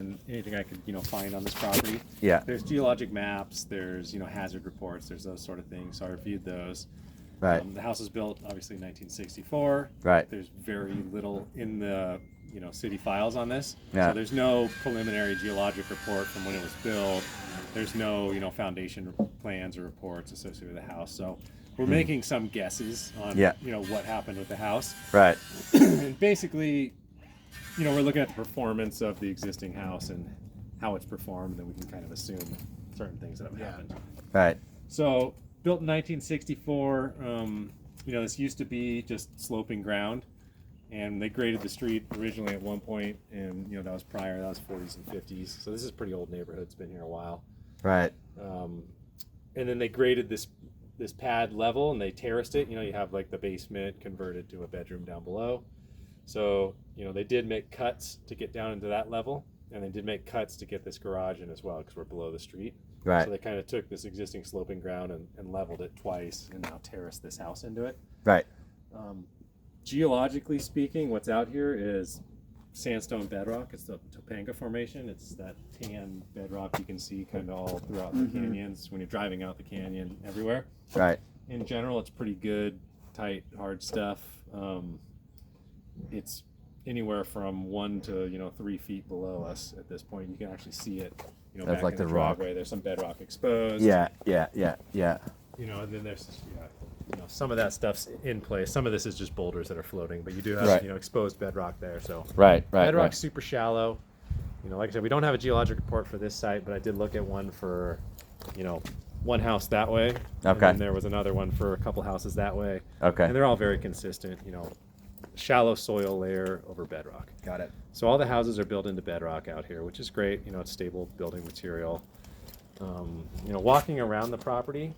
and anything I could, find on this property. Yeah. There's geologic maps, there's, hazard reports, there's those sort of things. So I reviewed those. Right. The house was built obviously in 1964. Right. There's very little in the, city files on this. Yeah. So there's no preliminary geologic report from when it was built. There's no, foundation plans or reports associated with the house. So we're making some guesses on, what happened with the house. Right. And basically, we're looking at the performance of the existing house and how it's performed, and then we can kind of assume certain things that have happened. Right. So, built in 1964, this used to be just sloping ground, and they graded the street originally at one point, and, that was 40s and 50s. So this is a pretty old neighborhood. It's been here a while. Right. And then they graded this pad level, and they terraced it. You have like the basement converted to a bedroom down below. So, they did make cuts to get down into that level, and they did make cuts to get this garage in as well, because we're below the street. Right. So they kind of took this existing sloping ground and leveled it twice, and now terraced this house into it. Right. Geologically speaking, what's out here is sandstone bedrock. It's the Topanga Formation. It's that tan bedrock you can see kind of all throughout the canyons when you're driving out the canyon everywhere. Right. In general, it's pretty good, tight, hard stuff. It's anywhere from 1 to 3 feet below us at this point. You can actually see it. That's back like in the driveway. rock. There's some bedrock exposed. Yeah. And then there's some of that stuff's in place. Some of this is just boulders that are floating, but you do have Right. exposed bedrock there. So Right. bedrock's super shallow. Like I said, we don't have a geologic report for this site, but I did look at one for one house that way. And Okay. then there was another one for a couple houses that way. Okay. And they're all very consistent. Shallow soil layer over bedrock. Got it. So all the houses are built into bedrock out here, which is great. It's stable building material. Walking around the property,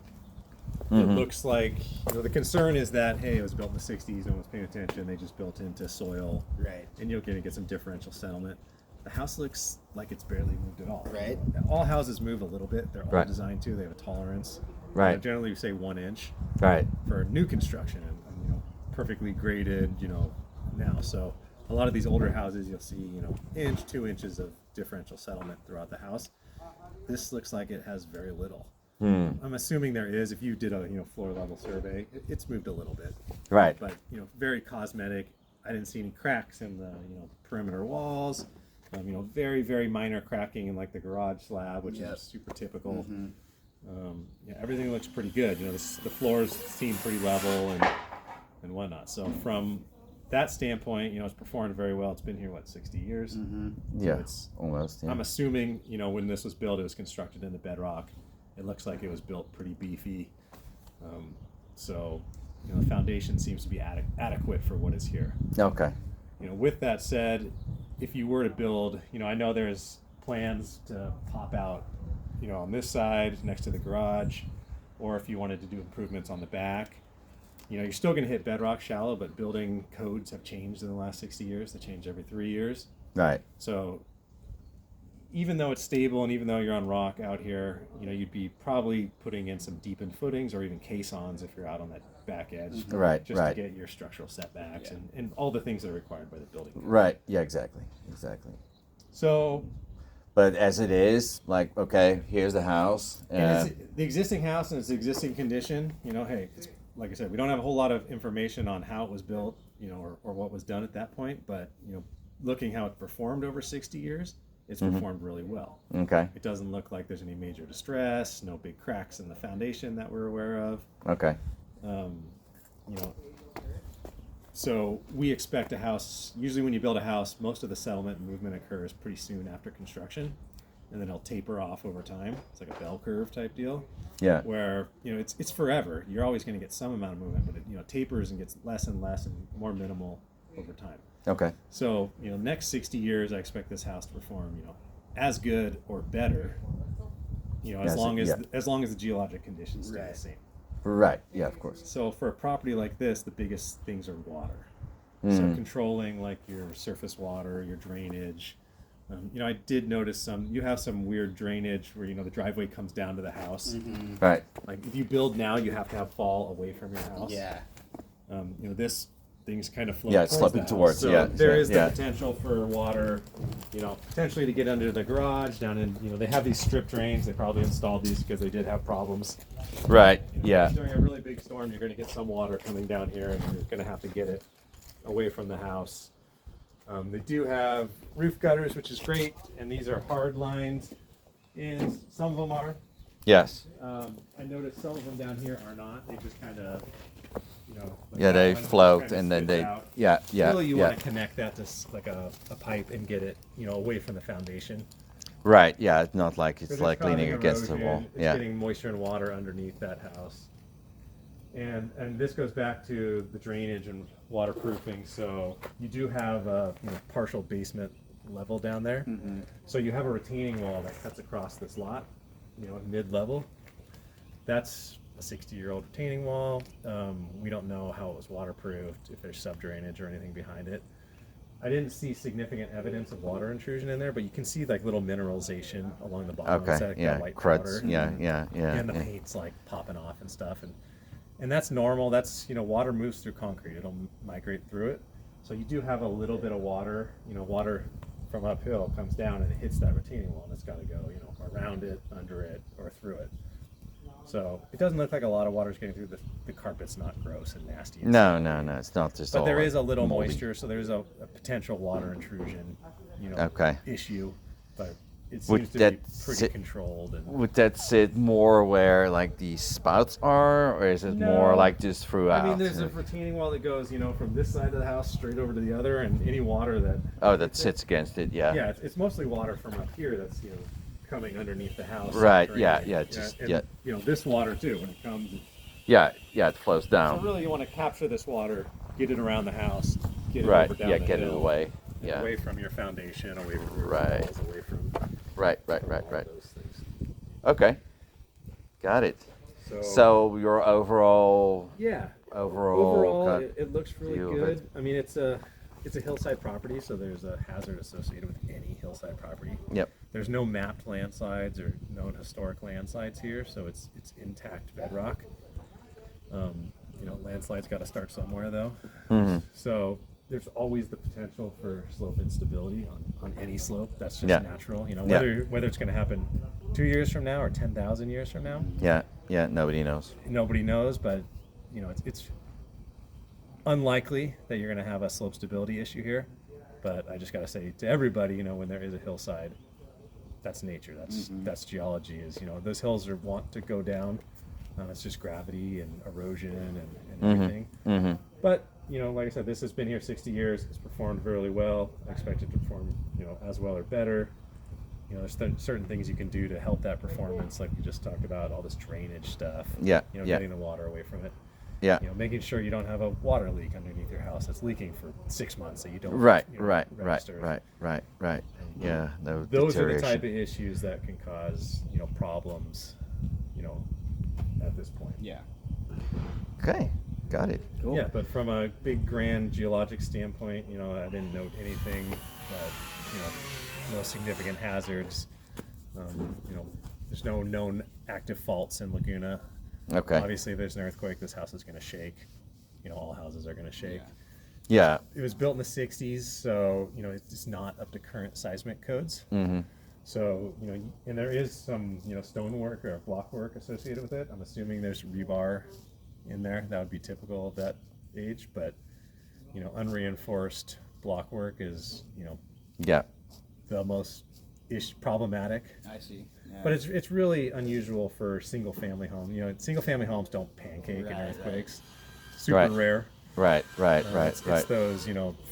it looks like, the concern is that, hey, it was built in the 60s, no one's paying attention, they just built into soil. Right. And you're going to get some differential settlement. The house looks like it's barely moved at all. Right. All houses move a little bit. They're all Right. designed to. They have a tolerance. Right. Generally, we say 1 inch Right. for new construction, and perfectly graded, now. So a lot of these older houses, you'll see, 2 inches of differential settlement throughout the house. This looks like it has very little. I'm assuming there is. If you did a floor level survey, it's moved a little bit, Right. but very cosmetic. I didn't see any cracks in the perimeter walls. Very, very minor cracking in like the garage slab, which is super typical. Everything looks pretty good. The floors seem pretty level and whatnot. So from that standpoint, it's performed very well. It's been here 60 years. Yeah. It's, Almost. Yeah. I'm assuming when this was built, it was constructed in the bedrock. It looks like it was built pretty beefy. So the foundation seems to be adequate for what is here. Okay. With that said, if you were to build, I know there's plans to pop out, on this side next to the garage, or if you wanted to do improvements on the back, you're still going to hit bedrock shallow, but building codes have changed in the last 60 years. They change every 3 years. Right. So even though it's stable and even though you're on rock out here, you'd be probably putting in some deepened footings or even caissons if you're out on that back edge. Right. Just Right. to get your structural setbacks and all the things that are required by the building code. Right. Yeah. Exactly. So, But as it is, like, okay, here's the house. and it's the existing house in its existing condition, hey, it's, like I said, we don't have a whole lot of information on how it was built, or what was done at that point, but, looking how it performed over 60 years, it's performed really well. Okay. It doesn't look like there's any major distress, no big cracks in the foundation that we're aware of. Okay. So we expect a house, usually when you build a house, most of the settlement and movement occurs pretty soon after construction, and then it'll taper off over time. It's like a bell curve type deal. Yeah. Where, it's forever. You're always going to get some amount of movement, but it, tapers and gets less and less and more minimal over time. Okay. So, next 60 years, I expect this house to perform, as good or better, as long as the geologic conditions stay the same. Right. Yeah. Of course. So for a property like this, the biggest things are water. So controlling like your surface water, your drainage. I did notice you have some weird drainage where, the driveway comes down to the house. Right. Like if you build now, you have to have fall away from your house. Yeah. This things kind of flow. Yeah, it's sloping the house. towards, So yeah, there is yeah. the potential for water, potentially to get under the garage down in. They have these strip drains. They probably installed these because they did have problems. Right. Yeah. During a really big storm, you're going to get some water coming down here, and you're going to have to get it away from the house. They do have roof gutters, which is great, and these are hard lines. And some of them are. Yes. I noticed some of them down here are not. They just kind of, like Yeah, that they one just float kinda and then spits they. out. Yeah. Yeah. Really, you yeah. want to connect that to like a pipe and get it, away from the foundation. Right. Yeah. It's not like it's Because like leaning causing against the erosion, wall. It's Yeah. getting moisture and water underneath that house. And this goes back to the drainage and waterproofing. So you do have a partial basement level down there. So you have a retaining wall that cuts across this lot, mid-level. That's a 60-year-old retaining wall. We don't know how it was waterproofed, if there's sub-drainage or anything behind it. I didn't see significant evidence of water intrusion in there, but you can see like little mineralization along the bottom. It's Okay. like Yeah. that white Cruds. powder. Yeah. Yeah. Yeah. And the yeah. paint's like popping off and stuff. And that's normal. That's, water moves through concrete. It'll migrate through it. So you do have a little bit of water, water from uphill comes down and it hits that retaining wall, and it's got to go, around it, under it, or through it. So it doesn't look like a lot of water is getting through. The carpet's not gross and nasty. No. It's not just. But all there like is a little moldy. moisture, so there's a potential water intrusion, Okay. issue. But it Would seems to be that pretty sit- controlled. And Would that sit more where like the spouts are, or is it more No. like just throughout? I mean, there's a retaining wall that goes, from this side of the house straight over to the other, and any water that. Oh, that sits against it. Yeah. Yeah, it's mostly water from up here that's coming underneath the house. Right, draining. yeah, yeah, just- and, yeah. This water too, when it comes. Yeah. It flows So down. really, you want to capture this water, get it around the house, get it Right. over down Yeah. the Get it hill, away. and Yeah. away from your foundation, away from your Right. walls, away from Right. all of those things. Okay. Got it. So, So your overall yeah, overall, cut- it looks really view of good. it. I mean, it's a hillside property, so there's a hazard associated with any hillside property. Yep. There's no mapped landslides or known historic landslides here, so it's intact bedrock. Landslides got to start somewhere, though. Mhm. So there's always the potential for slope instability on any slope. That's just Yeah. natural. Yeah. Whether it's going to happen 2 years from now or 10,000 years from now, Yeah. Nobody knows. nobody knows. But it's unlikely that you're going to have a slope stability issue here. But I just got to say to everybody, when there is a hillside, that's nature. That's geology. Those hills want to go down. It's just gravity and erosion and everything. Mm-hmm. But like I said, this has been here 60 years. It's performed really well. I expect it to perform as well or better. There's certain things you can do to help that performance, like we just talked about, all this drainage stuff. Yeah. Getting the water away from it. Yeah. Making sure you don't have a water leak underneath your house that's leaking for 6 months that you don't Right. register. Right. Yeah. No Those are the deterioration. type of issues that can cause problems at this point. Yeah. Okay. Got it. Cool. Yeah, but from a big grand geologic standpoint, I didn't note anything that, no significant hazards. There's no known active faults in Laguna. Okay. Obviously, if there's an earthquake, this house is going to shake. All houses are going to shake. Yeah. It was built in the 60s, so, it's not up to current seismic codes. Mm-hmm. So, and there is some, stonework or block work associated with it. I'm assuming there's rebar in there. That would be typical of that age, but, unreinforced block work is, Yeah. the most problematic. I see. Yeah. But it's really unusual for single family home. Single family homes don't pancake in Right, earthquakes. Super Right. rare. Right. It's those,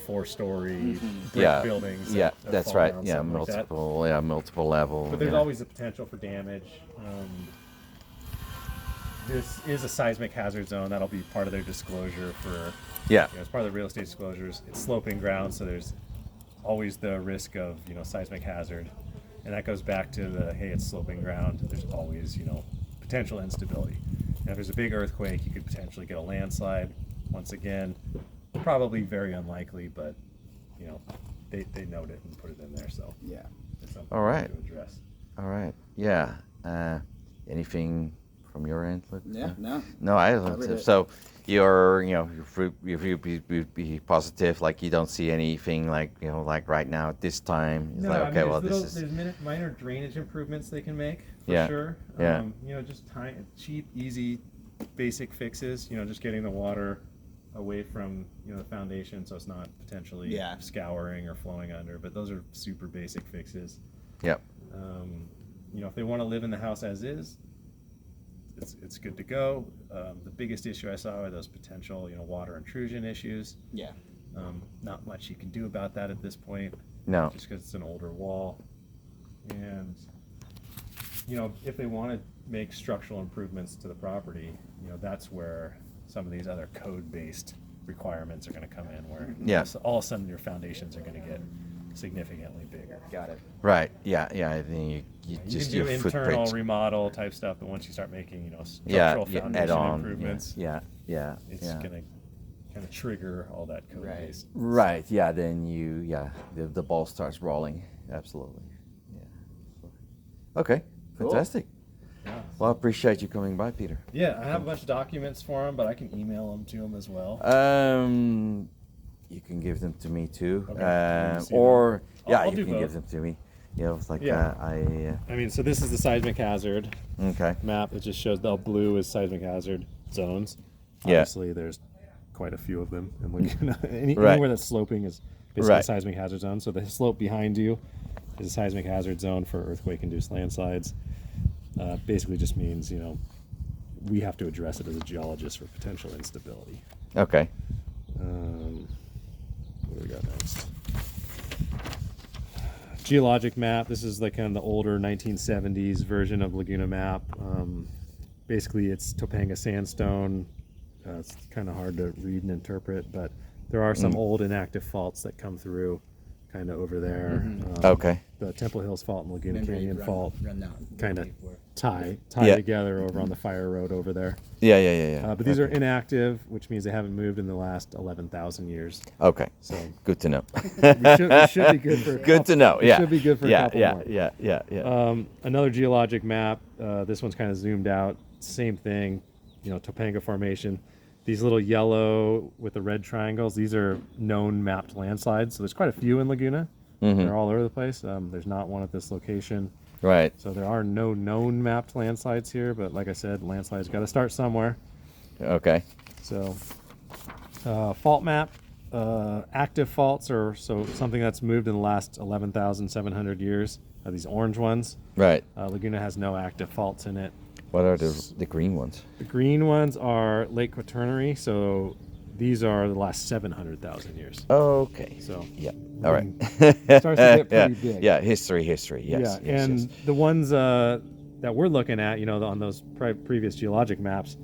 4-story brick Yeah. buildings. Yeah. that That's fall right. down, Yeah. something like that. Multiple. Yeah. Multiple level. But there's yeah. always the potential for damage. This is a seismic hazard zone. That'll be part of their disclosure for, Yeah. as part of the real estate disclosures. It's sloping ground, so there's always the risk of, seismic hazard. And that goes back to it's sloping ground. There's always, potential instability. And if there's a big earthquake, you could potentially get a landslide. Once again, probably very unlikely, but, they note it and put it in there. So Yeah. it's something All right. to address. All right. Yeah. Anything from from your end? Yeah, no. No, I don't. Covered it. So you be positive, like you don't see anything like like right now at this time. It's like okay, well this is there's minor drainage improvements they can make for Yeah, sure. yeah. Just cheap, easy, basic fixes. Just getting the water away from the foundation, so it's not potentially scouring or flowing under. But those are super basic fixes. Yep. If they want to live in the house as is, it's good to go. The biggest issue I saw are those potential water intrusion issues. Yeah. Not much you can do about that at this point. No. Just because it's an older wall. And if they want to make structural improvements to the property, that's where some of these other code-based requirements are going to come in, where all of a sudden your foundations are going to get significantly bigger. Got it. Right. Yeah. I think you You just can do your internal footprint. remodel type stuff, but once you start making Yeah. structural Add foundation on. improvements, Yeah. it's going to kind of trigger all that code-based. Right. Yeah. Then the ball starts rolling. Absolutely. Yeah. Okay. Cool. Fantastic. Yeah. Well, I appreciate you coming by, Peter. Yeah, I have a bunch of documents for them, but I can email them to them as well. You can give them to me too, Okay. Let me see or I'll you do can both. give them to me. It's like Yeah. I. I mean, so this is the seismic hazard Okay. map. It just shows the blue is seismic hazard zones. Yeah. Obviously, there's quite a few of them, and Right. anywhere that's sloping is basically Right. a seismic hazard zone. So the slope behind you is a seismic hazard zone for earthquake-induced landslides. Basically, just means we have to address it as a geologist for potential instability. Okay. What do we got next? Geologic map. This is like kind of the older 1970s version of Laguna map. Basically, it's Topanga sandstone. It's kind of hard to read and interpret, but there are some old inactive faults that come through kind of over there. Okay. The Temple Hills Fault and Laguna Remember you Canyon Fault run that kind of before. tie Yeah. together over on the fire road over there. Yeah. But these are inactive, which means they haven't moved in the last 11,000 years. Okay. So Good to know. we should be good for a Good to know. It Yeah. should be good for a couple more. Yeah. Another geologic map. This one's kind of zoomed out. Same thing. Topanga Formation. These little yellow with the red triangles, these are known mapped landslides. So there's quite a few in Laguna. They're all over the place. There's not one at this location. Right. So there are no known mapped landslides here. But like I said, landslides got to start somewhere. Okay. So fault map. Active faults are something that's moved in the last 11,700 years. These orange ones. Right. Laguna has no active faults in it. What are the green ones? The green ones are Lake Quaternary, so these are the last 700,000 years. Okay. So Yeah. All right. it starts to get pretty big. Yeah. History. Yes. And yes. the ones that we're looking at, on those previous geologic maps,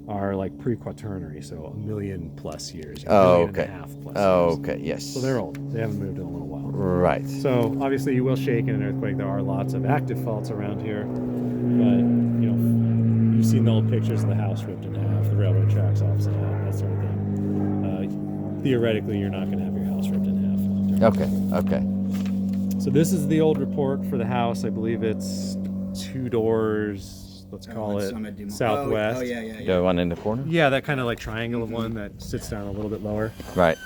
are like pre-Quaternary, so 1 million plus years. Oh, 1.5 okay. million plus Oh, years. okay. Yes. So they're old. They haven't moved in a little while. Right. So obviously you will shake in an earthquake. There are lots of active faults around here, but you've seen the old pictures of the house ripped in half, the railroad tracks off in half, that sort of thing. Theoretically, you're not going to have your house ripped in half. Okay. So this is the old report for the house. I believe it's 2 doors. Let's call it southwest. Oh, yeah. The one in the corner. Yeah, that kind of like triangle of one that sits down a little bit lower. Right.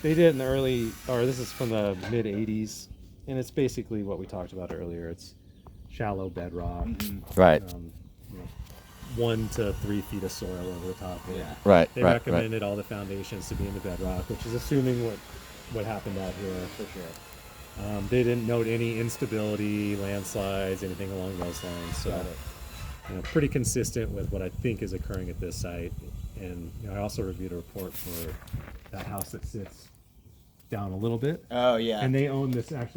They did it in the this is from the mid 80s, and it's basically what we talked about earlier. It's shallow bedrock, Right. 1 to 3 feet of soil over the top of it. Yeah. Right. They Right. recommended all the foundations to be in the bedrock, which is assuming what happened out here. For sure. They didn't note any instability, landslides, anything along those lines. So, pretty consistent with what I think is occurring at this site. And I also reviewed a report for that house that sits down a little bit. Oh, yeah. And they own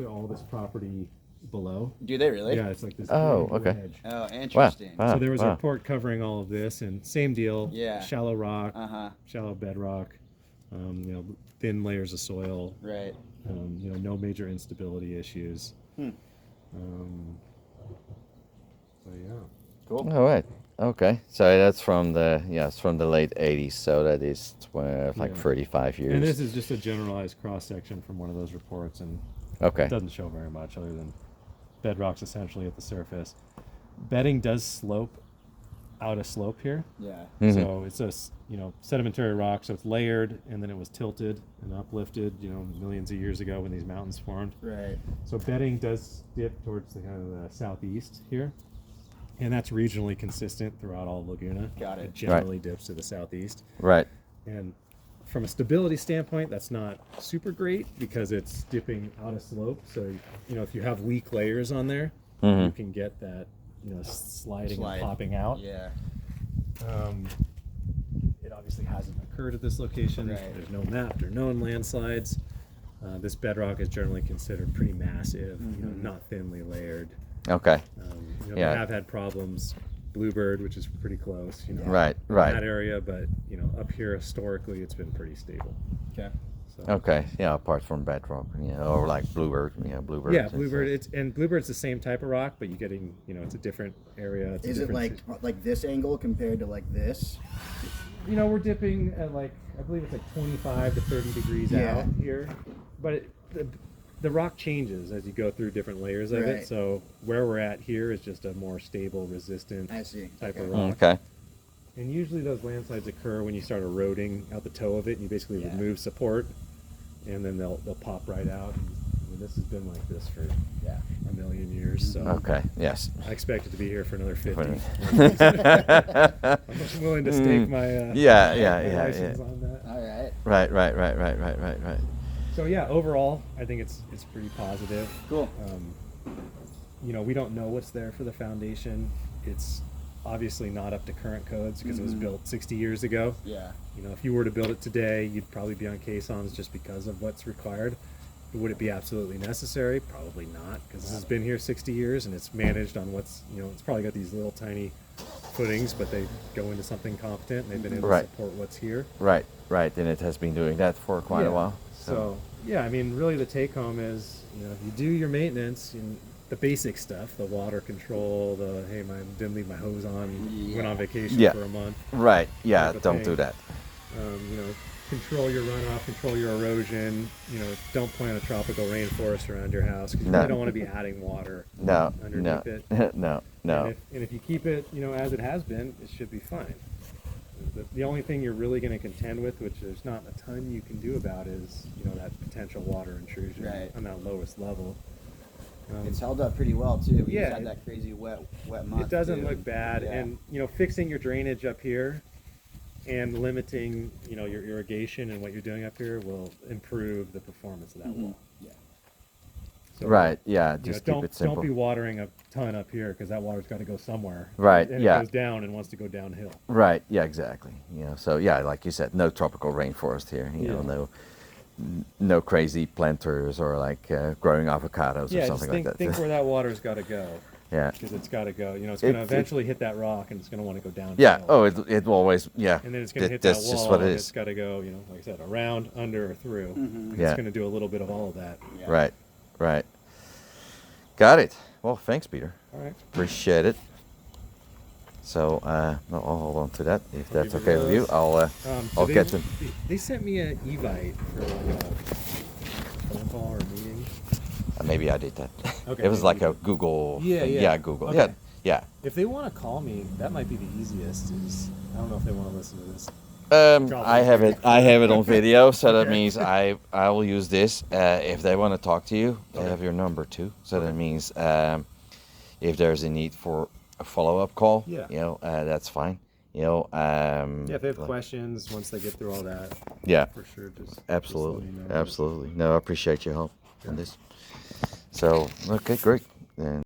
all this property below. Do they really? Yeah, it's like this. Oh, big okay. ledge. Oh, interesting. Wow. So there was a Wow. report covering all of this, and same deal. Yeah. Shallow rock, Uh-huh. shallow bedrock, thin layers of soil. Right. No major instability issues. So yeah. Cool. All right. Okay. So that's from the late 80s. So that is 35 years. And this is just a generalized cross section from one of those reports, and Okay. it doesn't show very much other than bedrock's essentially at the surface. Bedding does slope out a slope here. Yeah. Mhm. So it's a sedimentary rock, so it's layered, and then it was tilted and uplifted, millions of years ago when these mountains formed. Right. So bedding does dip towards the kind of the southeast here, and that's regionally consistent throughout all Laguna. Got it. It generally dips to the southeast, Right. and from a stability standpoint, that's not super great because it's dipping out a slope. So if you have weak layers on there, you can get that sliding Slide. and popping out. Yeah. It obviously hasn't occurred at this location. Right. There's no mapped or known landslides. This bedrock is generally considered pretty massive, not thinly layered. Okay. They Yeah. have had problems. Bluebird, which is pretty close, Right. in Right. that area, but up here historically, it's been pretty stable. Okay. So. Okay. Yeah. Apart from bedrock, or like bluebird. Bluebird. Yeah, bluebird. Bluebird's the same type of rock, but you're getting, it's a different area. It's a Is it different like this angle compared to like this? we're dipping at I believe it's like 25 to 30 degrees Yeah. out here, but the rock changes as you go through different layers of it. Right. So where we're at here is just a more stable, resistant I see. type of Okay. rock. Okay. And usually those landslides occur when you start eroding out the toe of it, and you basically Yeah. remove support, and then they'll pop right out. This has been like this for a million years, so Okay. Yes. I expect it to be here for another 50. yeah. I'm willing to stake my Yeah. my license on that. All right. Right. So yeah, overall, I think it's pretty positive. Cool. We don't know what's there for the foundation. It's obviously not up to current codes because it was built 60 years ago. Yeah. If you were to build it today, you'd probably be on caissons just because of what's required. Would it be absolutely necessary? Probably not, because this has been here 60 years and it's managed on what's, it's probably got these little tiny footings, but they go into something competent and they've been able Right. to support what's here. Right. And it has been doing that for quite a while. So, yeah, really the take home is, if you do your maintenance, the basic stuff, the water control, didn't leave my hose on, went on vacation Yeah. for a month. Right. Yeah. type of Don't thing. do that. Control your runoff, control your erosion. Don't plant a tropical rainforest around your house because you No. really don't want to be adding water No. underneath it. No. And if you keep it, as it has been, it should be fine. The only thing you're really going to contend with, which there's not a ton you can do about, is that potential water intrusion Right. on that lowest level. It's held up pretty well too. We Yeah, just had that crazy wet month. It doesn't too. look bad, Yeah. and fixing your drainage up here and limiting your irrigation and what you're doing up here will improve the performance of that wall. Yeah. So, Right. Yeah. Just keep don't it simple. don't be watering a ton up here because that water's got to go somewhere. Right, And yeah. it goes down and wants to go downhill. Right. Yeah. Exactly. So yeah, like you said, no tropical rainforest here. Yeah. No crazy planters or like growing avocados or Yeah, just something think, like that. think where that water's got to go Yeah. because it's got to go. It's It- going to eventually hit that rock and it's going to want to go downhill. Yeah. Oh, it always. Yeah. And then it's going to hit That's that wall. just what it and is. It's got to go, like I said, around, under, or through. And Yeah. It's going to do a little bit of all of that. Yeah. Right. Got it. Well, thanks, Peter. All right. Appreciate it. So I'll hold on to that if that's leave okay with you. those. I'll So get them. They sent me an Evite for like a phone call or a meeting. Maybe I did that. Okay, It was maybe like you a Google. Yeah, thing. yeah. Google. Okay. Yeah. If they want to call me, that might be the easiest. I don't know if they want to listen to this. I have it. I have it on video, so that Okay. means I will use this. If they want to talk to you, they Okay. have your number too. So that means if there's a need for a follow-up call, Yeah. that's fine. Yeah, if they have like- questions once they get through all that, Yeah, for sure. Just absolutely, let me know. absolutely. No, I appreciate your help on this. So okay, great. Then